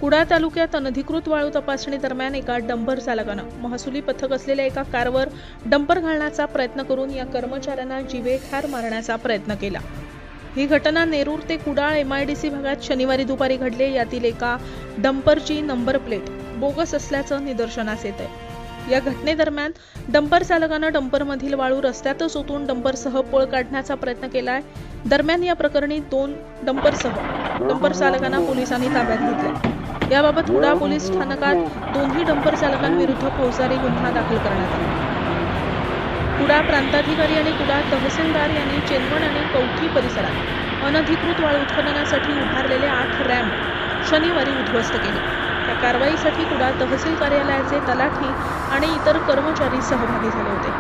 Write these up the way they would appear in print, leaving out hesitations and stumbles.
कुडाळ तालुक्यात अनधिकृत वाळू तपासणी दरम्यान एका डंपर चालकानं महसुली पथक असलेल्या एका कारवर डंपर घालण्याचा प्रयत्न करून या कर्मचाऱ्यांना जीवेठार मारण्याचा प्रयत्न केला। ही घटना नेरूर ते कुडाळ MIDC भागात शनिवारी दुपारी घडली। यातील एका डंपरची नंबर प्लेट बोगस असल्याचं निदर्शनास येत आहे। या घटनेदरम्यान डंपर चालकानं डंपरमधील वाळू रस्त्यातच ओतून डंपरसह पळ काढण्याचा प्रयत्न केलाय। दरम्यान या प्रकरणी 2 डंपरसह डंपर चालकांना पोलिसांनी ताब्यात घेतले। याबाबत कुडाळ पोलीस स्थानकात दोन्ही डंपर चालकांविरुद्ध फौजदारी गुन्हा दाखल करण्यात आला। कुडाळ प्रांताधिकारी आणि कुडाळ तहसीलदार यांनी चेनवण आणि कवठी परिसरात अनधिकृत वाळू उत्खननासाठी उभारलेले 8 रॅम्प शनिवारी उद्ध्वस्त केले। या कारवाईसाठी कुडाळ तहसील कार्यालयाचे तलाठी आणि इतर कर्मचारी सहभागी झाले होते।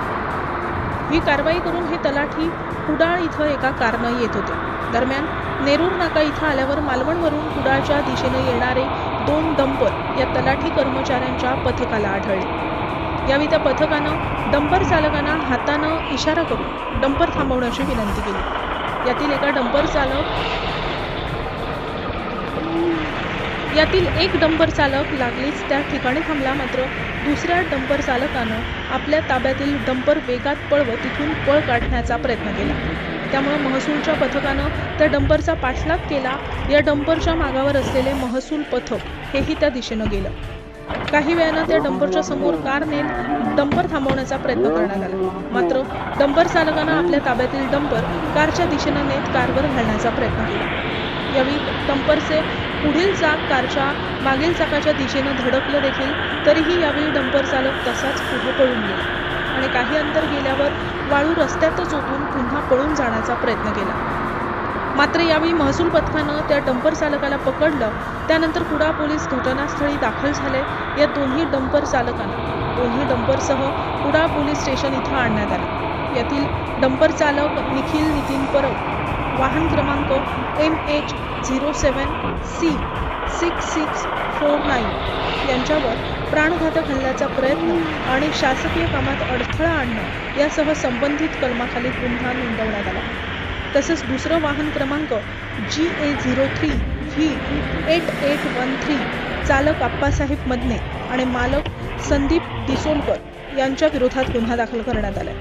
ही कारवाई करून हे तलाठी कुडाळ इथं एका कारनं येत होते। दरम्यान नेरूर नाका इथं आल्यावर मालवणवरून कुडाळच्या दिशेने येणारे 2 डंपर या तलाठी कर्मचाऱ्यांच्या पथकाला आढळले। यावेळी त्या पथकानं डंपर चालकांना हातानं इशारा करून डंपर थांबवण्याची विनंती केली। यातील एक डंपर चालक लागलीच त्या ठिकाणी थांबला, मात्र दुसऱ्या डंपर चालकानं आपल्या ताब्यातील डंपर वेगात पळवत तिथून पळ काढण्याचा प्रयत्न केला। त्यामुळे महसूलच्या पथकानं त्या डंपरचा पाठलाग केला। या डंपरच्या मागावर असलेले महसूल पथक हेही त्या दिशेनं गेलं। काही वेळानं त्या डंपरच्या समोर कार नेत डंपर थांबवण्याचा प्रयत्न करण्यात आला, मात्र डंपर चालकानं आपल्या ताब्यातील डंपर कारच्या दिशेनं नेत कारवर घालण्याचा प्रयत्न केला। यावेळी डंपरचे पुढील चाक कारच्या मागील चाकाच्या दिशेनं धडकलं देखील, तरीही यावेळी डंपर चालक तसाच पुढे पळून गेला आणि काही अंतर गेल्यावर वाळू रस्त्यातच ओतून पुन्हा पळून जाण्याचा प्रयत्न केला। मात्र यावेळी महसूल पथकानं त्या डंपर चालकाला पकडलं। त्यानंतर कुडाळ पोलीस घटनास्थळी दाखल झाले। या दोन्ही डंपर चालकांना दोन्ही डंपरसह कुडाळ पोलीस स्टेशन इथं आणण्यात आलं। यातील डंपर चालक निखिल नितीन परब, वाहन क्रमांक MH07C6649 यांच्यावर प्राणघातक हल्ल्याचा प्रयत्न आणि शासकीय कामात अडथळा आणणं यासह संबंधित कलमाखाली गुन्हा नोंदवण्यात आला। तसंच दुसरं वाहन क्रमांक GA03V8813 चालक आप्पासाहेब मदने आणि मालक संदीप दिसोलकर यांच्या विरोधात गुन्हा दाखल करण्यात आला।